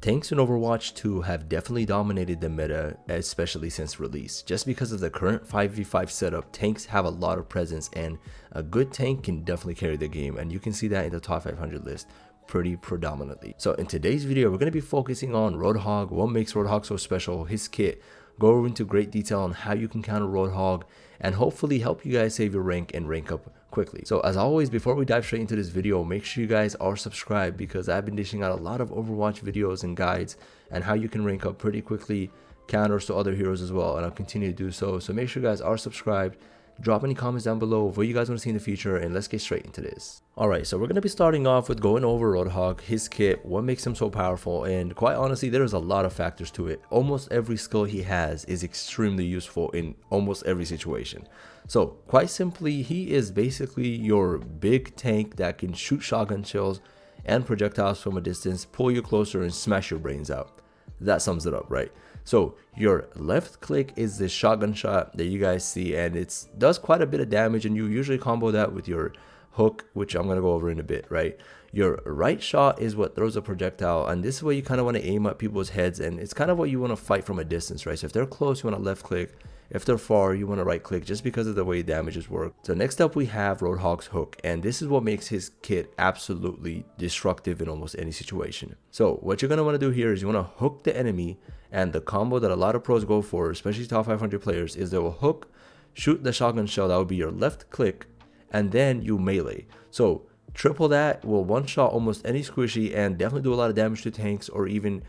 Tanks in Overwatch 2 have definitely dominated the meta, especially since release. Just because of the current 5v5 setup, tanks have a lot of presence, and a good tank can definitely carry the game, and you can see that in the top 500 list pretty predominantly. So in today's video, we're going to be focusing on Roadhog, what makes Roadhog so special, his kit, go into great detail on how you can counter Roadhog, and hopefully help you guys save your rank and rank up quickly. So as always, before we dive straight into this video, make sure you guys are subscribed, because I've been dishing out a lot of Overwatch videos and guides and how you can rank up pretty quickly, counters to other heroes as well, and I'll continue to do so. So make sure you guys are subscribed. Drop any comments down below of what you guys want to see in the future, and let's get straight into this. Alright, so we're going to be starting off with going over Roadhog, his kit, what makes him so powerful, and quite honestly, there's a lot of factors to it. Almost every skill he has is extremely useful in almost every situation. So quite simply, he is basically your big tank that can shoot shotgun shells and projectiles from a distance, pull you closer, and smash your brains out. That sums it up, right? So your left click is the shotgun shot that you guys see, and it does quite a bit of damage, and you usually combo that with your hook, which I'm going to go over in a bit, right? Your right shot is what throws a projectile, and this is where you kind of want to aim at people's heads, and it's kind of what you want to fight from a distance, right? So if they're close, you want to left click. If they're far, you want to right click, just because of the way damages work. So next up, we have Roadhog's hook, and this is what makes his kit absolutely destructive in almost any situation. So what you're going to want to do here is you want to hook the enemy, and the combo that a lot of pros go for, especially top 500 players, is they will hook, shoot the shotgun shell, that would be your left click, and then you melee. So triple that will one shot almost any squishy and definitely do a lot of damage to tanks or even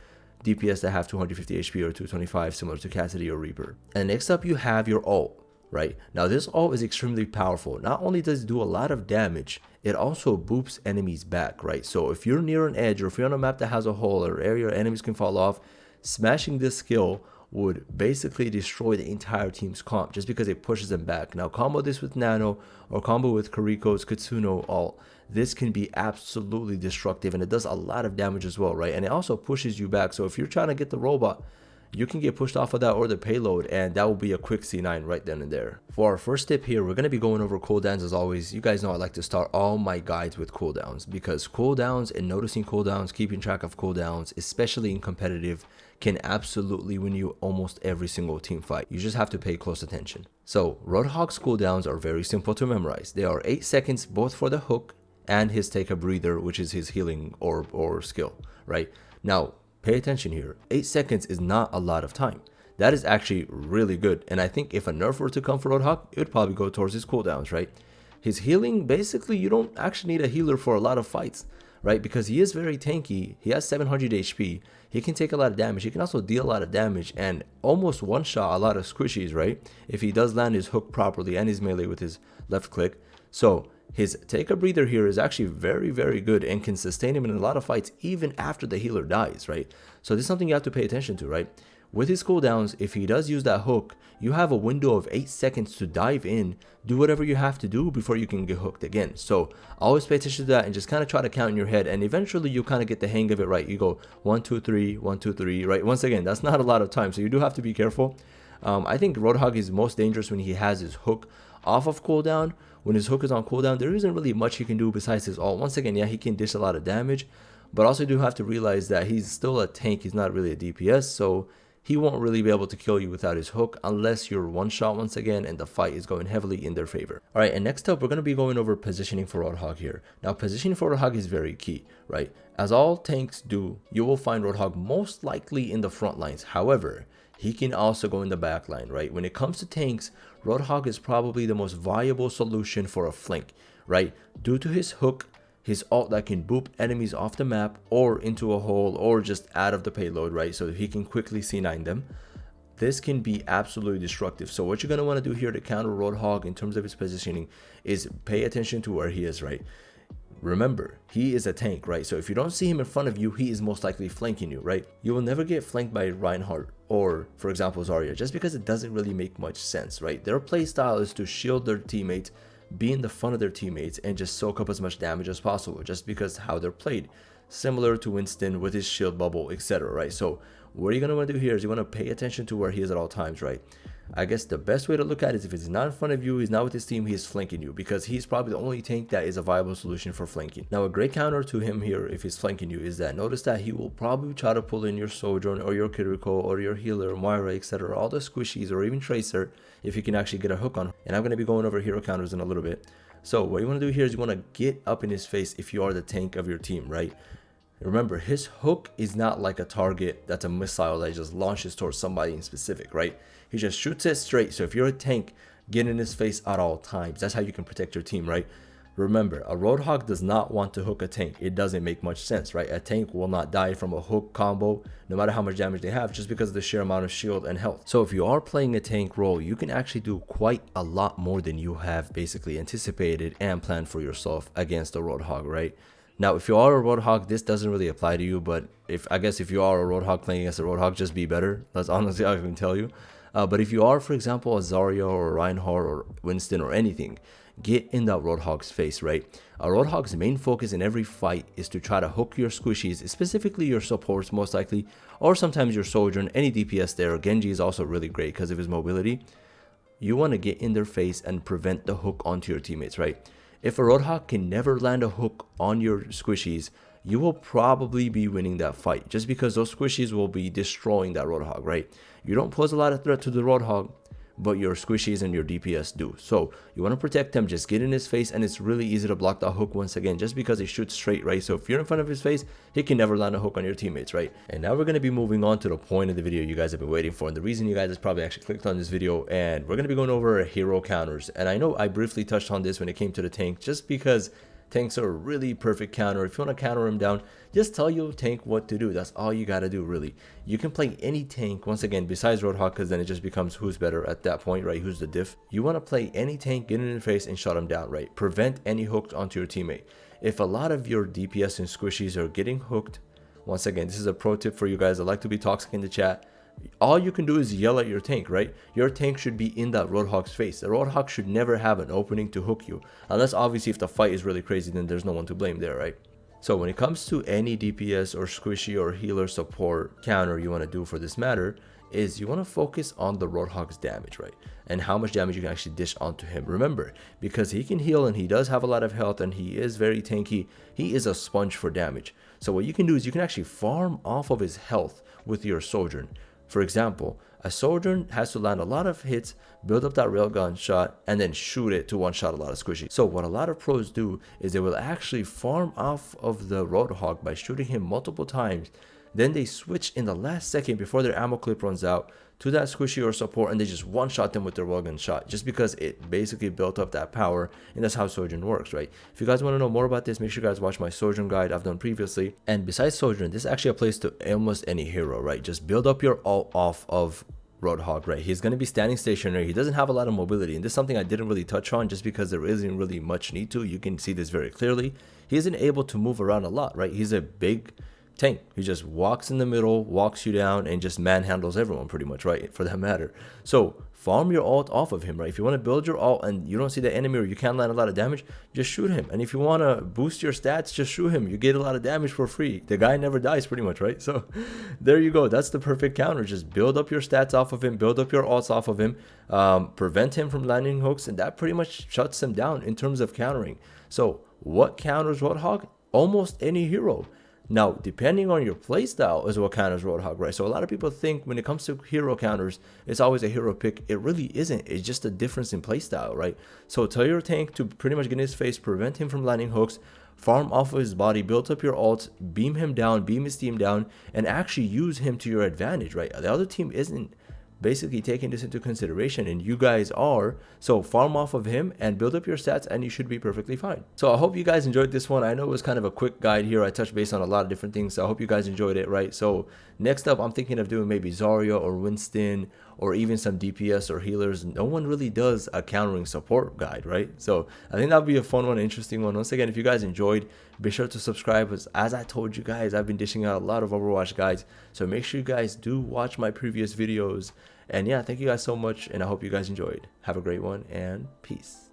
DPS that have 250 HP or 225, similar to Cassidy or Reaper. And next up, you have your ult, right? Now this ult is extremely powerful. Not only does it do a lot of damage, it also boops enemies back, right? So if you're near an edge, or if you're on a map that has a hole or area enemies can fall off, smashing this skill would basically destroy the entire team's comp, just because it pushes them back. Now combo this with Nano, or combo with Kariko's Katsuno ult. This can be absolutely destructive, and it does a lot of damage as well, right? And it also pushes you back. So if you're trying to get the robot, you can get pushed off of that or the payload, and that will be a quick C9 right then and there. For our first tip here, we're going to be going over cooldowns as always. You guys know I like to start all my guides with cooldowns, because cooldowns and noticing cooldowns, keeping track of cooldowns, especially in competitive, can absolutely win you almost every single team fight. You just have to pay close attention. So Roadhog's cooldowns are very simple to memorize. They are 8 seconds both for the hook and his take a breather, which is his healing or skill, right? Now pay attention here. 8 seconds is not a lot of time. That is actually really good, and I think if a nerf were to come for Roadhog, it would probably go towards his cooldowns, right? His healing, basically you don't actually need a healer for a lot of fights, right? Because he is very tanky. He has 700 HP. He can take a lot of damage. He can also deal a lot of damage and almost one shot a lot of squishies, right? If he does land his hook properly and his melee with his left click. So his take a breather here is actually very, very good and can sustain him in a lot of fights even after the healer dies, right? So this is something you have to pay attention to, right? With his cooldowns, if he does use that hook, you have a window of 8 seconds to dive in, do whatever you have to do before you can get hooked again. So always pay attention to that and just kind of try to count in your head, and eventually you kind of get the hang of it, right? You go 1 2 3 1 2 3, right? Once again, that's not a lot of time, so you do have to be careful. I think Roadhog is most dangerous when he has his hook off of cooldown. When his hook is on cooldown, there isn't really much he can do besides his ult. Once again, yeah, he can dish a lot of damage, but also do have to realize that he's still a tank. He's not really a DPS, so he won't really be able to kill you without his hook unless you're one shot once again and the fight is going heavily in their favor. Alright, and next up, we're going to be going over positioning for Roadhog here. Now, positioning for Roadhog is very key, right? As all tanks do, you will find Roadhog most likely in the front lines. However, he can also go in the back line, right? When it comes to tanks, Roadhog is probably the most viable solution for a flank, right? Due to his hook, his ult that can boop enemies off the map or into a hole or just out of the payload, right? So he can quickly C9 them. This can be absolutely destructive. So what you're going to want to do here to counter Roadhog in terms of his positioning is pay attention to where he is, right? Remember, he is a tank, right? So if you don't see him in front of you, he is most likely flanking you, right? You will never get flanked by Reinhardt or, for example, Zarya, just because it doesn't really make much sense, right? Their play style is to shield their teammates, be in the front of their teammates, and just soak up as much damage as possible, just because how they're played. Similar to Winston with his shield bubble, etc., right? So what you're going to want to do here is you want to pay attention to where he is at all times, right? I guess the best way to look at it is if he's not in front of you, he's not with his team, he's flanking you, because he's probably the only tank that is a viable solution for flanking. Now, a great counter to him here, if he's flanking you, is that notice that he will probably try to pull in your Sojourn or your Kiriko or your healer, Moira, etc., all the squishies, or even Tracer, if you can actually get a hook on. And I'm going to be going over hero counters in a little bit. So what you want to do here is you want to get up in his face if you are the tank of your team, right? Remember, his hook is not like a target that's a missile that just launches towards somebody in specific, right? He just shoots it straight. So if you're a tank, get in his face at all times. That's how you can protect your team, right? Remember, a Roadhog does not want to hook a tank. It doesn't make much sense, right? A tank will not die from a hook combo, no matter how much damage they have, just because of the sheer amount of shield and health. So if you are playing a tank role, you can actually do quite a lot more than you have basically anticipated and planned for yourself against a Roadhog, right? Now, if you are a Roadhog, this doesn't really apply to you, but I guess if you are a Roadhog playing against a Roadhog, just be better. That's honestly all I can tell you. But if you are, for example, a Zarya or a Reinhardt or Winston or anything, get in that Roadhog's face, right? A Roadhog's main focus in every fight is to try to hook your squishies, specifically your supports most likely, or sometimes your Sojourn, any DPS there. Genji is also really great because of his mobility. You want to get in their face and prevent the hook onto your teammates, right? If a Roadhog can never land a hook on your squishies, you will probably be winning that fight just because those squishies will be destroying that Roadhog, right? You don't pose a lot of threat to the Roadhog, but your squishies and your DPS do. So you want to protect them, just get in his face, and it's really easy to block that hook once again, just because he shoots straight, right? So if you're in front of his face, he can never land a hook on your teammates, right? And now we're going to be moving on to the point of the video you guys have been waiting for, and the reason you guys has probably actually clicked on this video, and we're going to be going over hero counters. And I know I briefly touched on this when it came to the tank, just because tanks are a really perfect counter. If you want to counter him down, just tell your tank what to do. That's all you got to do, really. You can play any tank, once again, besides Roadhog, because then it just becomes who's better at that point, right? Who's the diff? You want to play any tank, get in the face, and shut him down, right? Prevent any hooks onto your teammate. If a lot of your DPS and squishies are getting hooked, once again, this is a pro tip for you guys that like to be toxic in the chat. All you can do is yell at your tank, right? Your tank should be in that Roadhog's face. The Roadhog should never have an opening to hook you. Unless, obviously, if the fight is really crazy, then there's no one to blame there, right? So when it comes to any DPS or squishy or healer support counter you want to do for this matter, is you want to focus on the Roadhog's damage, right? And how much damage you can actually dish onto him. Remember, because he can heal and he does have a lot of health and he is very tanky, he is a sponge for damage. So what you can do is you can actually farm off of his health with your Sojourn. For example, a Sojourn has to land a lot of hits, build up that railgun shot, and then shoot it to one-shot a lot of squishy. So what a lot of pros do is they will actually farm off of the Roadhog by shooting him multiple times. Then they switch in the last second before their ammo clip runs out to that squishy or support, and they just one-shot them with their railgun shot, just because it basically built up that power, and that's how Sojourn works, right? If you guys want to know more about this, make sure you guys watch my Sojourn guide I've done previously. And besides Sojourn, this actually applies to almost any hero, right? Just build up your ult off of Roadhog, right? He's going to be standing stationary. He doesn't have a lot of mobility, and this is something I didn't really touch on just because there isn't really much need to. You can see this very clearly. He isn't able to move around a lot, right? He's a big tank. He just walks in the middle, walks you down, and just manhandles everyone pretty much, right? For that matter. So farm your ult off of him, right? If you want to build your ult and you don't see the enemy or you can't land a lot of damage, just shoot him. And if you want to boost your stats, just shoot him. You get a lot of damage for free. The guy never dies pretty much, right? So there you go. That's the perfect counter. Just build up your stats off of him, build up your ults off of him, prevent him from landing hooks, and that pretty much shuts him down in terms of countering. So what counters Roadhog? Almost any hero. Now, depending on your playstyle is what counters Roadhog, right? So a lot of people think when it comes to hero counters, it's always a hero pick. It really isn't. It's just a difference in playstyle, right? So tell your tank to pretty much get in his face, prevent him from landing hooks, farm off of his body, build up your ults, beam him down, beam his team down, and actually use him to your advantage, right? The other team isn't basically taking this into consideration, and you guys are. So farm off of him and build up your stats, and you should be perfectly fine. So I hope you guys enjoyed this one. I know it was kind of a quick guide here. I touched base on a lot of different things, so I hope you guys enjoyed it, right? So next up, I'm thinking of doing maybe Zarya or Winston or even some DPS or healers. No one really does a countering support guide, right? So I think that'll be a fun one, interesting one. Once again, if you guys enjoyed, be sure to subscribe. As I told you guys, I've been dishing out a lot of Overwatch guides, so make sure you guys do watch my previous videos. And yeah, thank you guys so much, and I hope you guys enjoyed. Have a great one, and peace.